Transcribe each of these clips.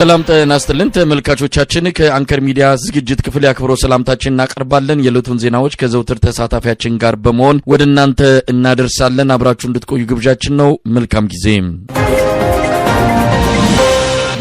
ሰላም ጤና ይስጥልን ተመልካቾቻችን ከአንከር ሚዲያ ዝግጅት ክፍል ያክብሮ ሰላምታችንን እናቀርባለን። የዕለቱን ዜናዎች ከዘውትር ተሳታፊያችን ጋር በመሆን ወደ እናንተ እናደርሳለን። አብራችሁ እንድትቆዩ ግብዣችን ነው። መልካም ጊዜ።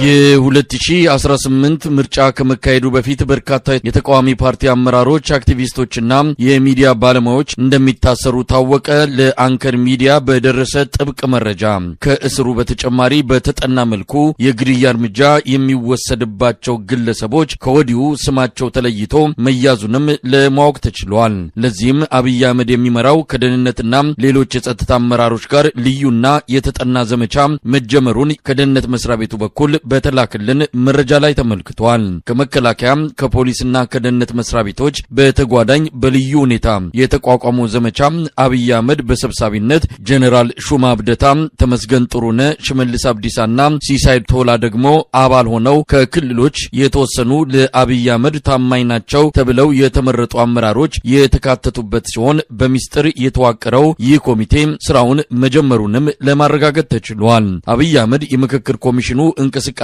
የ2018 ምርጫ ከመካሄዱ በፊት በርካታ የተቃዋሚ ፓርቲ አመራሮች፣ አክቲቪስቶችና የሚዲያ ባለሙያዎች እንደሚታሰሩ ታወቀ። ለአንከር ሚዲያ በደረሰ ጥብቅ መረጃ ከእስሩ በተጨማሪ በተጠና መልኩ የግድያ እርምጃ የሚወሰድባቸው ግለሰቦች ከወዲሁ ስማቸው ተለይቶ መያዙንም ለማወቅ ተችሏል። ለዚህም አብይ አህመድ የሚመራው ከደህንነትና ሌሎች የጸጥታ አመራሮች ጋር ልዩና የተጠና ዘመቻ መጀመሩን ከደህንነት መስሪያ ቤቱ በኩል በተላከልን መረጃ ላይ ተመልክቷል። ከመከላከያ ከፖሊስና ከደህንነት መስሪያ ቤቶች በተጓዳኝ በልዩ ሁኔታ የተቋቋመው ዘመቻ አብይ አህመድ በሰብሳቢነት ጀነራል ሹማ አብደታ፣ ተመስገን ጥሩነ፣ ሽመልስ አብዲሳና ሲሳይ ቶላ ደግሞ አባል ሆነው ከክልሎች የተወሰኑ ለአብይ አህመድ ታማኝ ናቸው ተብለው የተመረጡ አመራሮች የተካተቱበት ሲሆን በሚስጥር የተዋቀረው ይህ ኮሚቴ ስራውን መጀመሩንም ለማረጋገጥ ተችሏል። አብይ አህመድ የምክክር ኮሚሽኑ እንቅስቃሴና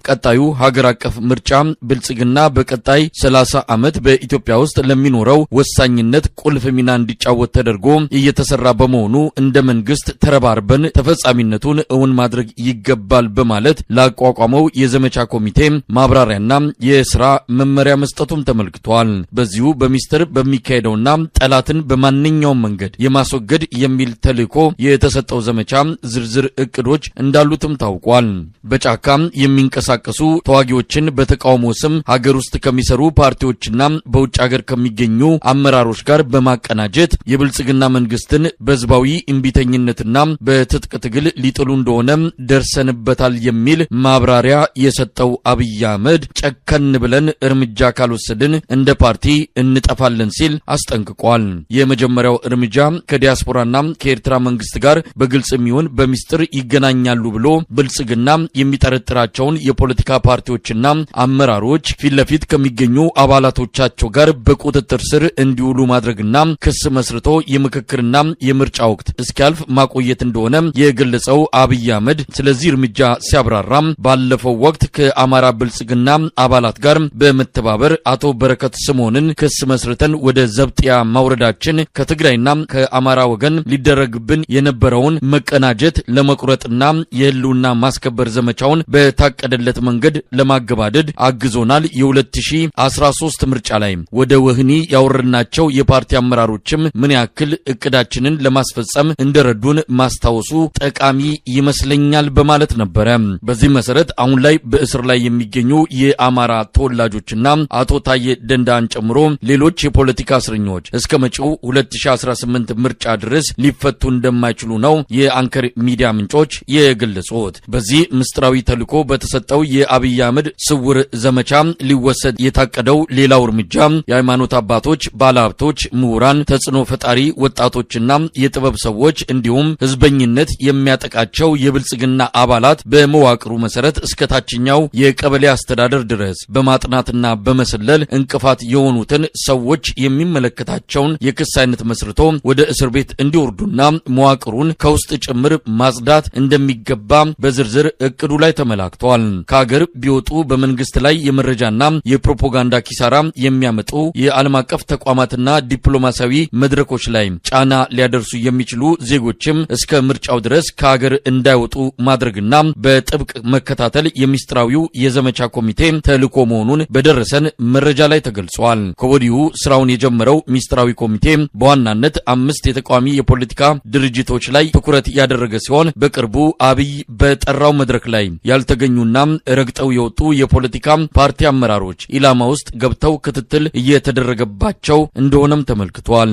ቀጣዩ ሀገር አቀፍ ምርጫ ብልጽግና በቀጣይ 30 ዓመት በኢትዮጵያ ውስጥ ለሚኖረው ወሳኝነት ቁልፍ ሚና እንዲጫወት ተደርጎ እየተሰራ በመሆኑ እንደ መንግስት ተረባርበን ተፈጻሚነቱን እውን ማድረግ ይገባል በማለት ላቋቋመው የዘመቻ ኮሚቴ ማብራሪያና የሥራ መመሪያ መስጠቱም ተመልክቷል። በዚሁ በሚስጥር በሚካሄደውና ጠላትን በማንኛውም መንገድ የማስወገድ የሚል ተልዕኮ የተሰጠው ዘመቻ ዝርዝር እቅዶች እንዳሉትም ታውቋል። በጫካ የሚንቀሳቀሱ ተዋጊዎችን በተቃውሞ ስም ሀገር ውስጥ ከሚሰሩ ፓርቲዎችና በውጭ ሀገር ከሚገኙ አመራሮች ጋር በማቀናጀት የብልጽግና መንግስትን በህዝባዊ እምቢተኝነትና በትጥቅ ትግል ሊጥሉ እንደሆነ ደርሰንበታል የሚል ማብራሪያ የሰጠው አብይ አህመድ ጨከን ብለን እርምጃ ካልወሰድን እንደ ፓርቲ እንጠፋለን ሲል አስጠንቅቋል። የመጀመሪያው እርምጃ ከዲያስፖራና ከኤርትራ መንግስት ጋር በግልጽ የሚሆን በሚስጥር ይገናኛሉ ብሎ ብልጽግና የሚጠረጥራቸውን የፖለቲካ ፓርቲዎችና አመራሮች ፊት ለፊት ከሚገኙ አባላቶቻቸው ጋር በቁጥጥር ስር እንዲውሉ ማድረግና ክስ መስርቶ የምክክርና የምርጫ ወቅት እስኪያልፍ ማቆየት እንደሆነ የገለጸው አብይ አህመድ ስለዚህ እርምጃ ሲያብራራም ባለፈው ወቅት ከአማራ ብልጽግና አባላት ጋር በመተባበር አቶ በረከት ስምኦንን ክስ መስርተን ወደ ዘብጥያ ማውረዳችን ከትግራይና ከአማራ ወገን ሊደረግብን የነበረውን መቀናጀት ለመቁረጥና የህልውና ማስከበር ዘመቻውን በታቀደለት መንገድ ለማገባደድ አግዞናል። የ2013 ምርጫ ላይ ወደ ወህኒ ያወረድናቸው የፓርቲ አመራሮችም ምን ያክል እቅዳችንን ለማስፈጸም እንደረዱን ማስታወሱ ጠቃሚ ይመስለኛል በማለት ነበረ። በዚህ መሰረት አሁን ላይ በእስር ላይ የሚገኙ የአማራ ተወላጆችና አቶ ታዬ ደንዳን ጨምሮ ሌሎች የፖለቲካ እስረኞች እስከ መጪው 2018 ምርጫ ድረስ ሊፈቱ እንደማይችሉ ነው የአንከር ሚዲያ ምንጮች የገለጹት። በዚህ ምስጥራዊ ተልዕኮ በተሰጠው የአብይ አህመድ ስውር ዘመቻ ሊወሰድ የታቀደው ሌላው እርምጃ የሃይማኖት አባቶች፣ ባለሀብቶች፣ ምሁራን፣ ተጽዕኖ ፈጣሪ ወጣቶችና የጥበብ ሰዎች እንዲሁም ህዝበኝነት የሚያጠቃቸው የብልጽግና አባላት በመዋቅሩ መሰረት እስከ ታችኛው የቀበሌ አስተዳደር ድረስ በማጥናትና በመሰለል እንቅፋት የሆኑትን ሰዎች የሚመለከታቸውን የክስ አይነት መስርቶ ወደ እስር ቤት እንዲወርዱና መዋቅሩን ከውስጥ ጭምር ማጽዳት እንደሚገባ በዝርዝር እቅዱ ላይ ተመላክቷል። ከሀገር ቢወጡ በመንግስት ላይ የመረጃና የፕሮፓጋንዳ ኪሳራ የሚያመጡ የዓለም አቀፍ ተቋማትና ዲፕሎማሲያዊ መድረኮች ላይ ጫና ሊያደርሱ የሚችሉ ዜጎችም እስከ ምርጫው ድረስ ከሀገር እንዳይወጡ ማድረግና በጥብቅ መከታተል የሚስጥራዊው የዘመቻ ኮሚቴ ተልዕኮ መሆኑን በደረሰን መረጃ ላይ ተገልጿል። ከወዲሁ ስራውን የጀመረው ሚስጥራዊ ኮሚቴ በዋናነት 5 የተቃዋሚ የፖለቲካ ድርጅቶች ላይ ትኩረት ያደረገ ሲሆን በቅርቡ አብይ በጠራው መድረክ ላይ ያልተገኙና ረግጠው የወጡ የፖለቲካ ፓርቲ አመራሮች ኢላማ ውስጥ ገብተው ክትትል እየተደረገባቸው እንደሆነም ተመልክቷል።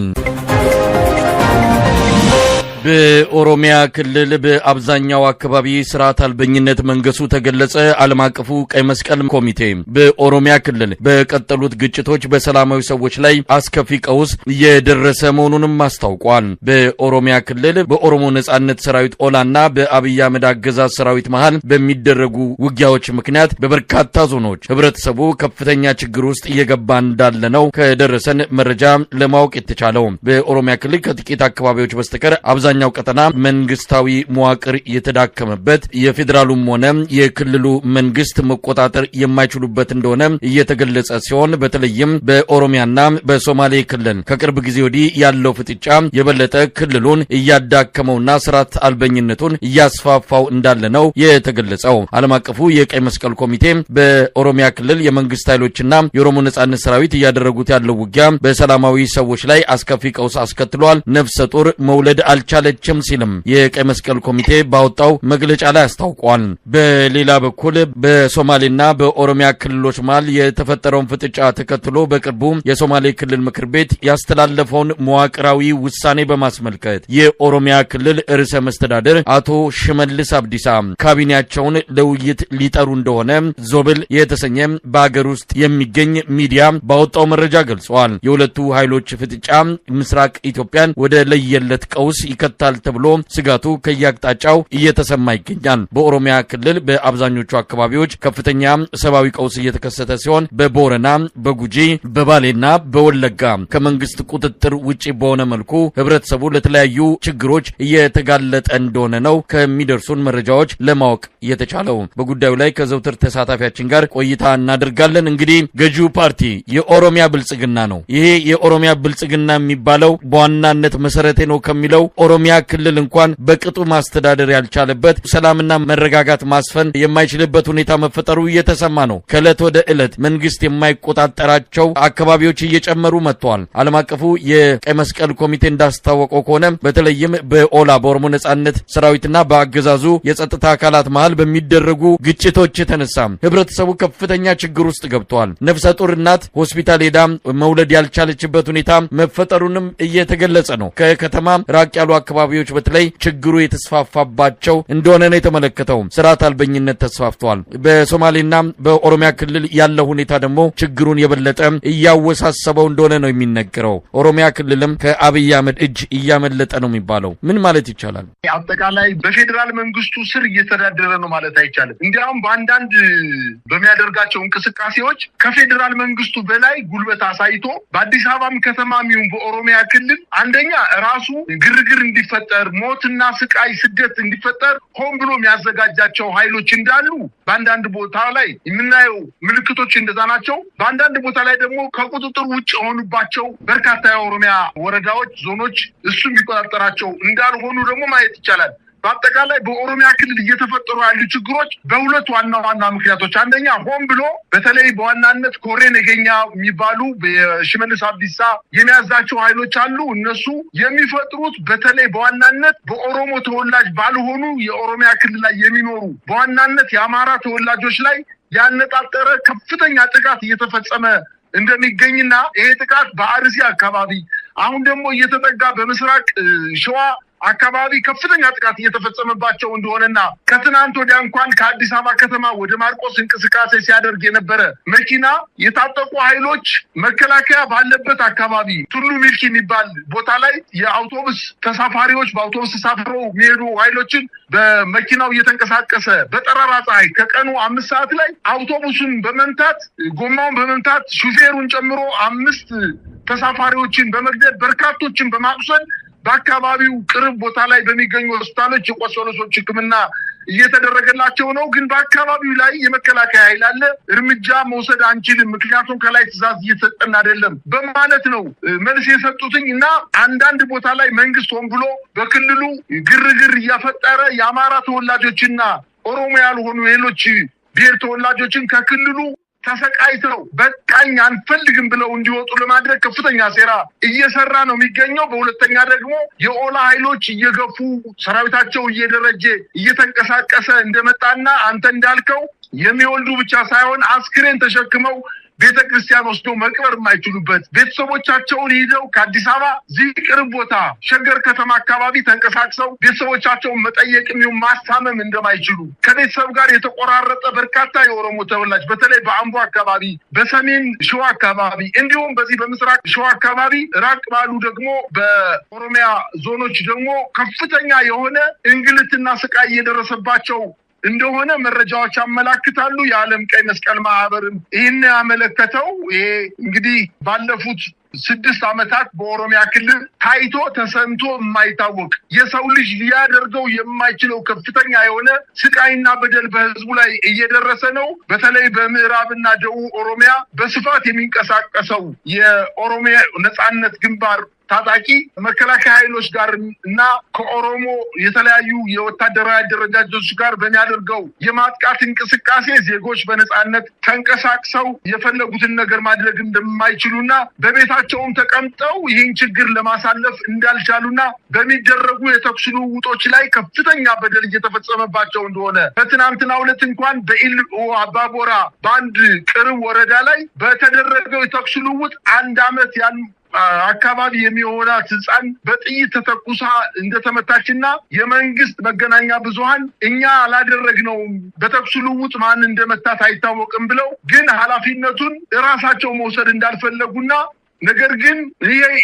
በኦሮሚያ ክልል በአብዛኛው አካባቢ ስርዓት አልበኝነት መንገሱ ተገለጸ። ዓለም አቀፉ ቀይ መስቀል ኮሚቴ በኦሮሚያ ክልል በቀጠሉት ግጭቶች በሰላማዊ ሰዎች ላይ አስከፊ ቀውስ እየደረሰ መሆኑንም አስታውቋል። በኦሮሚያ ክልል በኦሮሞ ነጻነት ሰራዊት ኦላና በአብይ አህመድ አገዛዝ ሰራዊት መሃል በሚደረጉ ውጊያዎች ምክንያት በበርካታ ዞኖች ህብረተሰቡ ከፍተኛ ችግር ውስጥ እየገባ እንዳለ ነው ከደረሰን መረጃ ለማወቅ የተቻለው። በኦሮሚያ ክልል ከጥቂት አካባቢዎች በስተቀር በአብዛኛው ቀጠና መንግስታዊ መዋቅር የተዳከመበት የፌደራሉም ሆነ የክልሉ መንግስት መቆጣጠር የማይችሉበት እንደሆነ እየተገለጸ ሲሆን በተለይም በኦሮሚያና በሶማሌ ክልል ከቅርብ ጊዜ ወዲህ ያለው ፍጥጫ የበለጠ ክልሉን እያዳከመውና ስርዓት አልበኝነቱን እያስፋፋው እንዳለ ነው የተገለጸው። ዓለም አቀፉ የቀይ መስቀል ኮሚቴ በኦሮሚያ ክልል የመንግስት ኃይሎችና የኦሮሞ ነጻነት ሰራዊት እያደረጉት ያለው ውጊያ በሰላማዊ ሰዎች ላይ አስከፊ ቀውስ አስከትሏል፣ ነፍሰ ጡር መውለድ አልቻለችም ሲልም የቀይ መስቀል ኮሚቴ ባወጣው መግለጫ ላይ አስታውቋል። በሌላ በኩል በሶማሌና በኦሮሚያ ክልሎች መሃል የተፈጠረውን ፍጥጫ ተከትሎ በቅርቡ የሶማሌ ክልል ምክር ቤት ያስተላለፈውን መዋቅራዊ ውሳኔ በማስመልከት የኦሮሚያ ክልል ርዕሰ መስተዳድር አቶ ሽመልስ አብዲሳ ካቢኔያቸውን ለውይይት ሊጠሩ እንደሆነ ዞብል የተሰኘ በአገር ውስጥ የሚገኝ ሚዲያ ባወጣው መረጃ ገልጿል። የሁለቱ ኃይሎች ፍጥጫ ምስራቅ ኢትዮጵያን ወደ ለየለት ቀውስ ይከታል ተብሎ ስጋቱ ከያቅጣጫው እየተሰማ ይገኛል። በኦሮሚያ ክልል በአብዛኞቹ አካባቢዎች ከፍተኛ ሰብአዊ ቀውስ እየተከሰተ ሲሆን በቦረና፣ በጉጂ፣ በባሌና በወለጋ ከመንግስት ቁጥጥር ውጪ በሆነ መልኩ ህብረተሰቡ ለተለያዩ ችግሮች እየተጋለጠ እንደሆነ ነው ከሚደርሱን መረጃዎች ለማወቅ የተቻለው። በጉዳዩ ላይ ከዘውትር ተሳታፊያችን ጋር ቆይታ እናደርጋለን። እንግዲህ ገዢው ፓርቲ የኦሮሚያ ብልጽግና ነው። ይሄ የኦሮሚያ ብልጽግና የሚባለው በዋናነት መሰረቴ ነው ከሚለው ኦሮሚያ ክልል እንኳን በቅጡ ማስተዳደር ያልቻለበት ሰላምና መረጋጋት ማስፈን የማይችልበት ሁኔታ መፈጠሩ እየተሰማ ነው። ከዕለት ወደ ዕለት መንግስት የማይቆጣጠራቸው አካባቢዎች እየጨመሩ መጥተዋል። ዓለም አቀፉ የቀይ መስቀል ኮሚቴ እንዳስታወቀው ከሆነ በተለይም በኦላ በኦሮሞ ነጻነት ሰራዊትና በአገዛዙ የጸጥታ አካላት መሃል በሚደረጉ ግጭቶች የተነሳ ህብረተሰቡ ከፍተኛ ችግር ውስጥ ገብቷል። ነፍሰ ጡር እናት ሆስፒታል ሄዳ መውለድ ያልቻለችበት ሁኔታ መፈጠሩንም እየተገለጸ ነው። ከከተማ ራቅ ያሉ አካባቢዎች በተለይ ችግሩ የተስፋፋባቸው እንደሆነ ነው የተመለከተው። ስርዓት አልበኝነት ተስፋፍቷል። በሶማሌና በኦሮሚያ ክልል ያለው ሁኔታ ደግሞ ችግሩን የበለጠ እያወሳሰበው እንደሆነ ነው የሚነገረው። ኦሮሚያ ክልልም ከአብይ አህመድ እጅ እያመለጠ ነው የሚባለው ምን ማለት ይቻላል? አጠቃላይ በፌዴራል መንግስቱ ስር እየተዳደረ ነው ማለት አይቻልም። እንዲያውም በአንዳንድ በሚያደርጋቸው እንቅስቃሴዎች ከፌዴራል መንግስቱ በላይ ጉልበት አሳይቶ በአዲስ አበባም ከተማም ይሁን በኦሮሚያ ክልል አንደኛ ራሱ ግርግር እንዲፈጠር፣ ሞትና ስቃይ፣ ስደት እንዲፈጠር ሆን ብሎ የሚያዘጋጃቸው ኃይሎች እንዳሉ በአንዳንድ ቦታ ላይ የምናየው ምልክቶች እንደዛ ናቸው። በአንዳንድ ቦታ ላይ ደግሞ ከቁጥጥር ውጭ የሆኑባቸው በርካታ የኦሮሚያ ወረዳዎች፣ ዞኖች እሱ የሚቆጣጠራቸው እንዳልሆኑ ደግሞ ማየት ይቻላል። በአጠቃላይ በኦሮሚያ ክልል እየተፈጠሩ ያሉ ችግሮች በሁለት ዋና ዋና ምክንያቶች፣ አንደኛ ሆን ብሎ በተለይ በዋናነት ኮሬ ነገኛ የሚባሉ በሽመልስ አብዲሳ የሚያዛቸው ኃይሎች አሉ። እነሱ የሚፈጥሩት በተለይ በዋናነት በኦሮሞ ተወላጅ ባልሆኑ የኦሮሚያ ክልል ላይ የሚኖሩ በዋናነት የአማራ ተወላጆች ላይ ያነጣጠረ ከፍተኛ ጥቃት እየተፈጸመ እንደሚገኝና ይሄ ጥቃት በአርሲ አካባቢ አሁን ደግሞ እየተጠጋ በምስራቅ ሸዋ አካባቢ ከፍተኛ ጥቃት እየተፈጸመባቸው እንደሆነና ከትናንት ወዲያ እንኳን ከአዲስ አበባ ከተማ ወደ ማርቆስ እንቅስቃሴ ሲያደርግ የነበረ መኪና የታጠቁ ኃይሎች መከላከያ ባለበት አካባቢ ቱሉ ሚልኪ የሚባል ቦታ ላይ የአውቶቡስ ተሳፋሪዎች በአውቶቡስ ተሳፍረው የሚሄዱ ኃይሎችን በመኪናው እየተንቀሳቀሰ በጠራራ ፀሐይ ከቀኑ 5 ሰዓት ላይ አውቶቡሱን በመምታት ጎማውን በመምታት ሹፌሩን ጨምሮ 5 ተሳፋሪዎችን በመግደል በርካቶችን በማቁሰል በአካባቢው ቅርብ ቦታ ላይ በሚገኙ ሆስፒታሎች የቆሰሉ ሰዎች ሕክምና እየተደረገላቸው ነው። ግን በአካባቢው ላይ የመከላከያ ኃይል አለ፣ እርምጃ መውሰድ አንችልም፣ ምክንያቱም ከላይ ትዕዛዝ እየተሰጠን አይደለም በማለት ነው መልስ የሰጡትኝ እና አንዳንድ ቦታ ላይ መንግስት ሆን ብሎ በክልሉ ግርግር እያፈጠረ የአማራ ተወላጆችና ኦሮሞ ያልሆኑ ሌሎች ብሔር ተወላጆችን ከክልሉ ተሰቃይተው በቃኝ አንፈልግም ብለው እንዲወጡ ለማድረግ ከፍተኛ ሴራ እየሰራ ነው የሚገኘው። በሁለተኛ ደግሞ የኦላ ኃይሎች እየገፉ ሰራዊታቸው እየደረጀ እየተንቀሳቀሰ እንደመጣና አንተ እንዳልከው የሚወልዱ ብቻ ሳይሆን አስክሬን ተሸክመው ቤተክርስቲያን ወስደው መቅበር የማይችሉበት ቤተሰቦቻቸውን ሄደው ከአዲስ አበባ እዚህ ቅርብ ቦታ ሸገር ከተማ አካባቢ ተንቀሳቅሰው ቤተሰቦቻቸውን መጠየቅ የሚሆን ማስታመም እንደማይችሉ ከቤተሰብ ጋር የተቆራረጠ በርካታ የኦሮሞ ተወላጅ በተለይ በአምቦ አካባቢ፣ በሰሜን ሸዋ አካባቢ እንዲሁም በዚህ በምስራቅ ሸዋ አካባቢ ራቅ ባሉ ደግሞ በኦሮሚያ ዞኖች ደግሞ ከፍተኛ የሆነ እንግልትና ስቃይ እየደረሰባቸው እንደሆነ መረጃዎች ያመላክታሉ። የዓለም ቀይ መስቀል ማህበርም ይህን ያመለከተው ይሄ እንግዲህ ባለፉት 6 ዓመታት በኦሮሚያ ክልል ታይቶ ተሰምቶ የማይታወቅ የሰው ልጅ ሊያደርገው የማይችለው ከፍተኛ የሆነ ስቃይና በደል በህዝቡ ላይ እየደረሰ ነው። በተለይ በምዕራብና ደቡብ ኦሮሚያ በስፋት የሚንቀሳቀሰው የኦሮሚያ ነጻነት ግንባር ታጣቂ መከላከያ ኃይሎች ጋር እና ከኦሮሞ የተለያዩ የወታደራዊ አደረጃጀቶች ጋር በሚያደርገው የማጥቃት እንቅስቃሴ ዜጎች በነጻነት ተንቀሳቅሰው የፈለጉትን ነገር ማድረግ እንደማይችሉና በቤታቸውም ተቀምጠው ይህን ችግር ለማሳለፍ እንዳልቻሉና በሚደረጉ የተኩስ ልውውጦች ላይ ከፍተኛ በደል እየተፈጸመባቸው እንደሆነ በትናንትናው ዕለት እንኳን በኢሉ አባቦራ በአንድ ቅርብ ወረዳ ላይ በተደረገው የተኩስ ልውውጥ 1 ዓመት አካባቢ የሚሆናት ህፃን በጥይት ተተኩሳ እንደተመታችና የመንግስት መገናኛ ብዙሃን እኛ አላደረግነውም በተኩስ ልውውጥ ማን እንደመታት አይታወቅም ብለው ግን ኃላፊነቱን ራሳቸው መውሰድ እንዳልፈለጉና ነገር ግን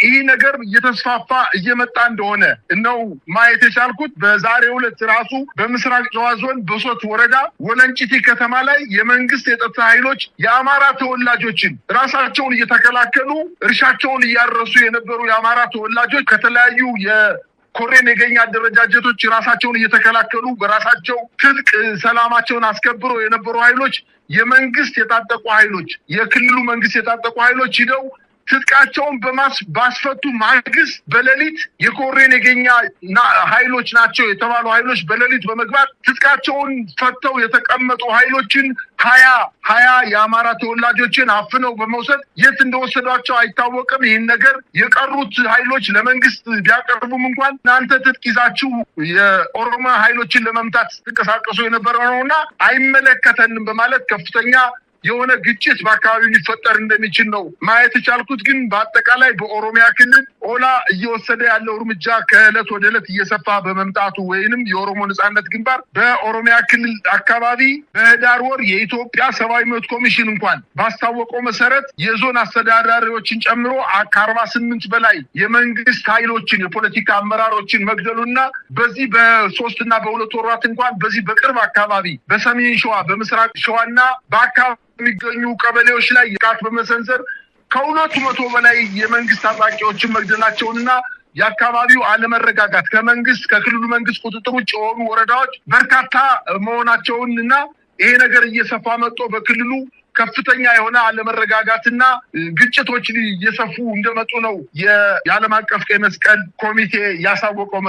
ይህ ነገር እየተስፋፋ እየመጣ እንደሆነ ነው ማየት የቻልኩት። በዛሬው ዕለት ራሱ በምስራቅ ሸዋ ዞን በሶት ወረዳ ወለንጭቲ ከተማ ላይ የመንግስት የጸጥታ ኃይሎች የአማራ ተወላጆችን ራሳቸውን እየተከላከሉ እርሻቸውን እያረሱ የነበሩ የአማራ ተወላጆች ከተለያዩ ኮሬን የገኛ አደረጃጀቶች ራሳቸውን እየተከላከሉ በራሳቸው ትጥቅ ሰላማቸውን አስከብረው የነበሩ ኃይሎች የመንግስት የታጠቁ ኃይሎች የክልሉ መንግስት የታጠቁ ኃይሎች ሂደው ትጥቃቸውን ባስፈቱ ማግስት በሌሊት የኮሬን የገኛ ኃይሎች ናቸው የተባሉ ኃይሎች በሌሊት በመግባት ትጥቃቸውን ፈተው የተቀመጡ ኃይሎችን 20 የአማራ ተወላጆችን አፍነው በመውሰድ የት እንደወሰዷቸው አይታወቅም። ይህን ነገር የቀሩት ኃይሎች ለመንግስት ቢያቀርቡም እንኳን እናንተ ትጥቅ ይዛችሁ የኦሮሞ ኃይሎችን ለመምታት ስትንቀሳቀሱ የነበረ ነውና አይመለከተንም በማለት ከፍተኛ የሆነ ግጭት በአካባቢው ሊፈጠር እንደሚችል ነው ማየት የቻልኩት። ግን በአጠቃላይ በኦሮሚያ ክልል ኦላ እየወሰደ ያለው እርምጃ ከዕለት ወደ ዕለት እየሰፋ በመምጣቱ ወይንም የኦሮሞ ነጻነት ግንባር በኦሮሚያ ክልል አካባቢ በህዳር ወር የኢትዮጵያ ሰብአዊ መብት ኮሚሽን እንኳን ባስታወቀው መሰረት የዞን አስተዳዳሪዎችን ጨምሮ ከ48 በላይ የመንግስት ኃይሎችን የፖለቲካ አመራሮችን መግደሉና በዚህ በ3 እና በ2 ወራት እንኳን በዚህ በቅርብ አካባቢ በሰሜን ሸዋ በምስራቅ ሸዋና በአካባቢ የሚገኙ ቀበሌዎች ላይ ጥቃት በመሰንዘር ከ200 በላይ የመንግስት ታጣቂዎችን መግደላቸውንና የአካባቢው አለመረጋጋት ከክልሉ መንግስት ቁጥጥር ውጭ የሆኑ ወረዳዎች በርካታ መሆናቸውንና ይሄ ነገር እየሰፋ መጥቶ በክልሉ ከፍተኛ የሆነ አለመረጋጋትና ግጭቶች እየሰፉ እንደመጡ ነው የዓለም አቀፍ ቀይ መስቀል ኮሚቴ ያሳወቀው።